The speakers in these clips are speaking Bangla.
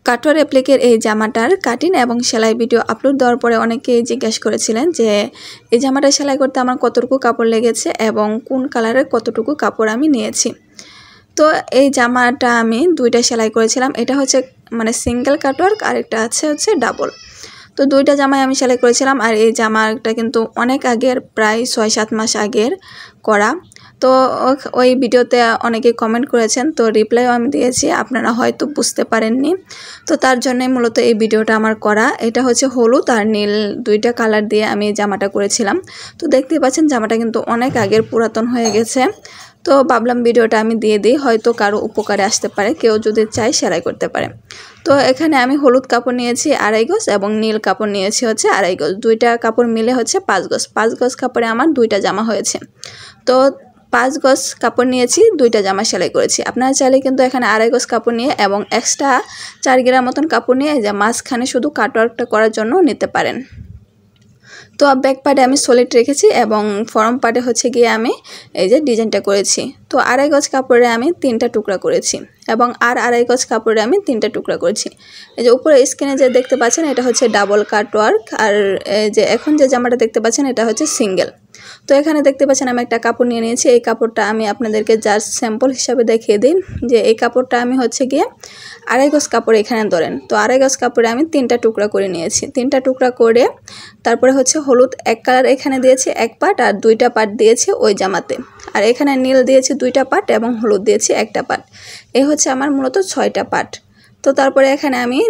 কাটওয়ার অ্যাপ্লিকের এই জামাটার কাটিং এবং সেলাই ভিডিও আপলোড দেওয়ার পরে অনেকেই জিজ্ঞাসা করেছিলেন যে এই জামাটা সেলাই করতে আমার কতটুকু কাপড় লেগেছে এবং কোন কালারের কতটুকু কাপড় আমি নিয়েছি। তো এই জামাটা আমি দুইটা সেলাই করেছিলাম। এটা হচ্ছে মানে সিঙ্গেল কাটওয়ার্ক আর একটা হচ্ছে ডাবল। তো দুইটা জামাই আমি সেলাই করেছিলাম। আর এই জামাটা কিন্তু অনেক আগের, প্রায় 6-7 মাস আগের করা। তো ওই ভিডিওতে অনেকে কমেন্ট করেছেন, তো রিপ্লাইও আমি দিয়েছি, আপনারা হয়তো বুঝতে পারেননি। তো তার জন্যই মূলত এই ভিডিওটা আমার করা। এটা হচ্ছে হলুদ আর নীল দুইটা কালার দিয়ে আমি এই জামাটা করেছিলাম। তো দেখতেই পাচ্ছেন জামাটা কিন্তু অনেক আগের, পুরাতন হয়ে গেছে। তো ভাবলাম ভিডিওটা আমি দিয়ে দিই, হয়তো কারো উপকারে আসতে পারে, কেউ যদি চায় সেলাই করতে পারে। তো এখানে আমি হলুদ কাপড় নিয়েছি 2.5 গজ এবং নীল কাপড় নিয়েছি হচ্ছে 2.5 গজ। দুইটা কাপড় মিলে হচ্ছে 5 গজ। 5 গজ কাপড়ে আমার দুইটা জামা হয়েছে। তো 5 গজ কাপড় নিয়েছি, দুইটা জামা সেলাই করেছি। আপনারা চাইলে কিন্তু এখানে 2.5 গজ কাপড় নিয়ে এবং এক্সট্রা 4 গ্রাম মতন কাপড় নিয়ে যে মাঝখানে শুধু কাটওয়ার্কটা করার জন্য নিতে পারেন। তো ব্যাক পার্টে আমি সলিড রেখেছি এবং ফ্রন্ট পার্টে হচ্ছে গিয়ে আমি এই যে ডিজাইনটা করেছি। তো 2.5 গজ কাপড়ে আমি 3টা টুকরা করেছি এবং আর 2.5 গজ কাপড়ে আমি 3টা টুকরা করেছি। এই যে উপরে স্ক্রিনে যে দেখতে পাচ্ছেন এটা হচ্ছে ডাবল কাটওয়ার্ক, আর এই যে এখন যে জামাটা দেখতে পাচ্ছেন এটা হচ্ছে সিঙ্গেল। তো এখানে দেখতে পাচ্ছেন আমি একটা কাপড় নিয়ে নিয়েছি। এই কাপড়টা আমি আপনাদেরকে জাস্ট স্যাম্পল হিসাবে দেখিয়ে দিই যে এই কাপড়টা আমি হচ্ছে গিয়ে 2.5 গজ কাপড় এখানে ধরেন। তো 2.5 গজ কাপড়ে আমি 3টা টুকরা করে নিয়েছি। 3টা টুকরা করে তারপরে হচ্ছে হলুদ এক কালার এখানে দিয়েছি 1 পার্ট আর 2টা পার্ট দিয়েছি ওই জামাতে। আর এখানে নীল দিয়েছি 2টা পার্ট এবং হলুদ দিয়েছি 1টা পার্ট। এই হচ্ছে আমার মূলত 6টা পার্ট। তো তারপরে এখানে আমি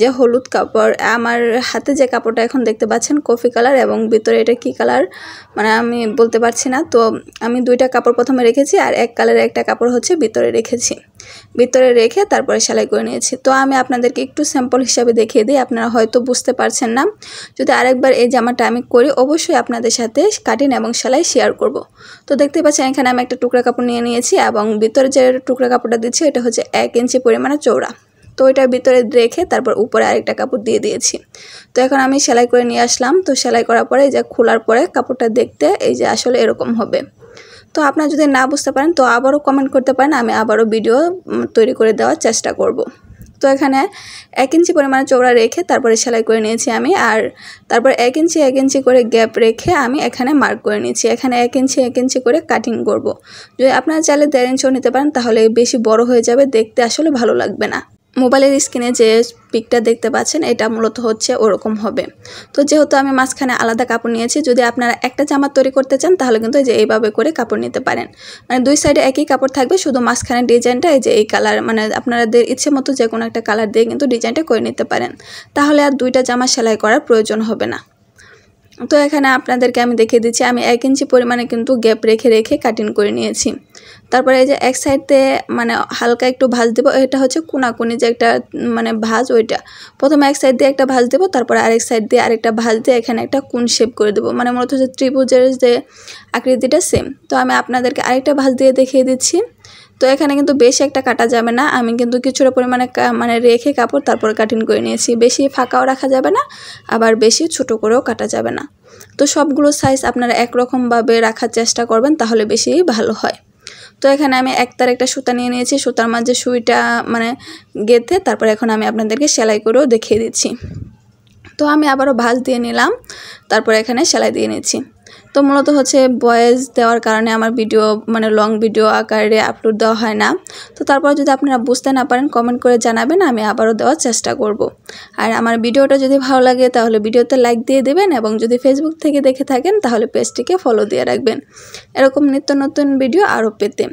যে হলুদ কাপড়, আমার হাতে যে কাপড়টা এখন দেখতে পাচ্ছেন কফি কালার এবং ভিতরে এটা কি কালার মানে আমি বলতে পারছি না। তো আমি 2টা কাপড় প্রথমে রেখেছি আর এক কালারের একটা কাপড় হচ্ছে ভিতরে রেখেছি। ভিতরে রেখে তারপরে সেলাই করে নিয়েছি। তো আমি আপনাদেরকে একটু স্যাম্পল হিসাবে দেখিয়ে দিই, আপনারা হয়তো বুঝতে পারছেন না। যদি আরেকবার এই জামাটা আমি করি অবশ্যই আপনাদের সাথে কাটিং এবং সেলাই শেয়ার করব। তো দেখতে পাচ্ছেন এখানে আমি একটা টুকরা কাপড় নিয়ে নিয়েছি এবং ভিতরে যে টুকরা কাপড়টা দিচ্ছি এটা হচ্ছে 1 ইঞ্চি পরিমাণে চওড়া। তো এটার ভিতরে রেখে তারপর উপরে আরেকটা কাপড় দিয়ে দিয়েছি। তো এখন আমি সেলাই করে নিয়ে আসলাম। তো সেলাই করার পরে এই যে খোলার পরে কাপড়টা দেখতে এই যে আসলে এরকম হবে। তো আপনারা যদি না বুঝতে পারেন তো আবারও কমেন্ট করতে পারেন, আমি আবারও ভিডিও তৈরি করে দেওয়ার চেষ্টা করব। তো এখানে 1 ইঞ্চি পরিমাণে চওড়া রেখে তারপরে সেলাই করে নিয়েছি আমি। আর তারপর 1 ইঞ্চি করে গ্যাপ রেখে আমি এখানে মার্ক করে নিয়েছি। এখানে 1 ইঞ্চি করে কাটিং করব। যদি আপনারা চাইলে 1.5 ইঞ্চিও নিতে পারেন, তাহলে বেশি বড় হয়ে যাবে, দেখতে আসলে ভালো লাগবে না। মোবাইলের স্ক্রিনে যে পিকটা দেখতে পাচ্ছেন এটা মূলত হচ্ছে ওরকম হবে। তো যেহেতু আমি মাঝখানে আলাদা কাপড় নিয়েছি, যদি আপনারা একটা জামা তৈরি করতে চান তাহলে কিন্তু এই যে এইভাবে করে কাপড় নিতে পারেন। মানে দুই সাইডে একই কাপড় থাকবে, শুধু মাঝখানে ডিজাইনটা এই যে এই কালার, মানে আপনাদের ইচ্ছে মতো যে কোনো একটা কালার দিয়ে কিন্তু ডিজাইনটা করে নিতে পারেন। তাহলে আর 2টা জামা সেলাই করার প্রয়োজন হবে না। তো এখানে আপনাদেরকে আমি দেখিয়ে দিচ্ছি আমি 1 ইঞ্চি পরিমাণে কিন্তু গ্যাপ রেখে কাটিং করে নিয়েছি। তারপরে এই যে এক সাইডে মানে হালকা একটু ভাঁজ দেব, এটা হচ্ছে কোনাকুনি যে একটা মানে ভাঁজ, ওইটা প্রথমে এক সাইড দিয়ে একটা ভাঁজ দেব, তারপরে আরেক সাইড দিয়ে আরেকটা ভাঁজ দিয়ে এখানে একটা কোন শেপ করে দেব, মানে মূলত হচ্ছে ত্রিভুজের যে আকৃতিটা সেম। তো আমি আপনাদেরকে আরেকটা ভাঁজ দিয়ে দেখিয়ে দিচ্ছি। তো এখানে কিন্তু বেশি একটা কাটা যাবে না, আমি কিন্তু কিছুটা পরিমাণে মানে রেখে কাপড় তারপর কাটিং করে নিয়েছি। বেশি ফাঁকাও রাখা যাবে না, আবার বেশি ছোট করেও কাটা যাবে না। তো সবগুলো সাইজ আপনারা একরকমভাবে রাখার চেষ্টা করবেন, তাহলে বেশি ভালো হয়। তো এখানে আমি একতার একটা সুতা নিয়ে নিয়েছি, সুতার মাঝে সুইটা মানে গেঁথে তারপর এখন আমি আপনাদেরকে সেলাই করেও দেখিয়ে দিচ্ছি। তো আমি আবারও ভাঁজ দিয়ে নিলাম, তারপর এখানে সেলাই দিয়ে নিচ্ছি। তো মূলত হচ্ছে ভয়েস দেওয়ার কারণে আমার ভিডিও মানে লং ভিডিও আকারে আপলোড দেওয়া হয় না। তো তারপর যদি আপনারা বুঝতে না পারেন কমেন্ট করে জানাবেন, আমি আবারও দেওয়ার চেষ্টা করব। আর আমার ভিডিওটা যদি ভালো লাগে তাহলে ভিডিওতে লাইক দিয়ে দেবেন এবং যদি ফেসবুক থেকে দেখে থাকেন তাহলে পেজটিকে ফলো দিয়ে রাখবেন এরকম নিত্য নতুন ভিডিও আরও পেতে।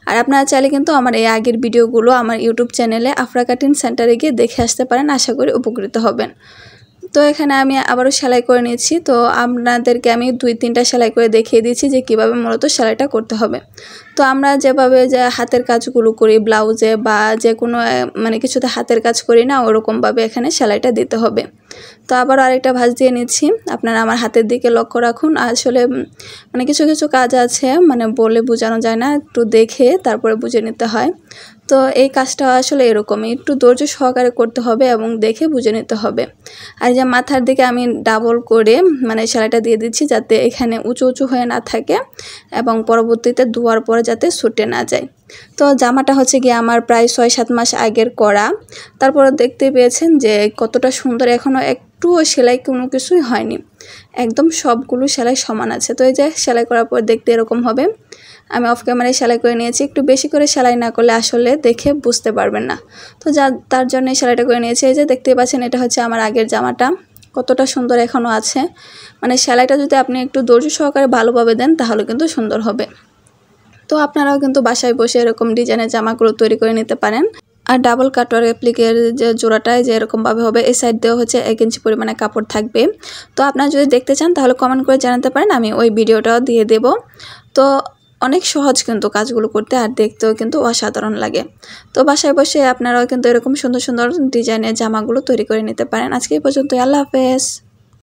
আর আপনারা চাইলে কিন্তু আমার এই আগের ভিডিওগুলো আমার ইউটিউব চ্যানেলে আফরা কাটিং সেন্টারে গিয়ে দেখে আসতে পারেন, আশা করি উপকৃত হবেন। তো এখানে আমি আবারও সেলাই করে নিয়েছি। তো আপনাদেরকে আমি 2-3টা সেলাই করে দেখিয়ে দিচ্ছি যে কিভাবে মূলত সেলাইটা করতে হবে। তো আমরা যেভাবে যে হাতের কাজগুলো করি ব্লাউজে বা যে কোনো মানে কিছুতে হাতের কাজ করি না, ওরকমভাবে এখানে সেলাইটা দিতে হবে। তো আবারও আরেকটা ভাঁজ দিয়ে নিচ্ছি। আপনারা আমার হাতের দিকে লক্ষ্য রাখুন, আসলে মানে কিছু কাজ আছে মানে বলে বোঝানো যায় না, একটু দেখে তারপরে বুঝে নিতে হয়। তো এই কাজটা আসলে এরকমই, একটু ধৈর্য সহকারে করতে হবে এবং দেখে বুঝে নিতে হবে। আর যে মাথার দিকে আমি ডাবল করে মানে সেলাইটা দিয়ে দিচ্ছি, যাতে এখানে উঁচু উঁচু হয়ে না থাকে এবং পরবর্তীতে ধোয়ার পরে যাতে ছুটে না যায়। তো জামাটা হচ্ছে গিয়ে আমার প্রায় 6-7 মাস আগের করা। তারপরে দেখতে পেয়েছেন যে কতটা সুন্দর, এখনও একটুও সেলাই কোনো কিছুই হয়নি, একদম সবগুলো সেলাই সমান আছে। তো এই যে সেলাই করার পর দেখতে এরকম হবে। আমি অফ ক্যামেরায় সেলাই করে নিয়েছি, একটু বেশি করে সেলাই না করলে আসলে দেখে বুঝতে পারবেন না। তো তার জন্য সেলাইটা করে নিয়েছি। এই যে দেখতে পাচ্ছেন এটা হচ্ছে আমার আগের জামাটা, কতটা সুন্দর এখনও আছে। মানে সেলাইটা যদি আপনি একটু ধৈর্য সহকারে ভালোভাবে দেন তাহলে কিন্তু সুন্দর হবে। তো আপনারাও কিন্তু বাসায় বসে এরকম ডিজাইনের জামাগুলো তৈরি করে নিতে পারেন। আর ডাবল কাটওয়ার অ্যাপ্লিকের যে জোড়াটায় যে এরকমভাবে হবে, এই সাইড দিয়েও হচ্ছে 1 ইঞ্চি পরিমাণে কাপড় থাকবে। তো আপনারা যদি দেখতে চান তাহলে কমেন্ট করে জানাতে পারেন, আমি ওই ভিডিওটাও দিয়ে দেব। তো অনেক সহজ কিন্তু কাজগুলো করতে, আর দেখতেও কিন্তু অসাধারণ লাগে। তো বাসায় বসে আপনারাও কিন্তু এরকম সুন্দর সুন্দর ডিজাইনের জামাগুলো তৈরি করে নিতে পারেন। আজকে এই পর্যন্ত, আল্লাহ হাফেজ।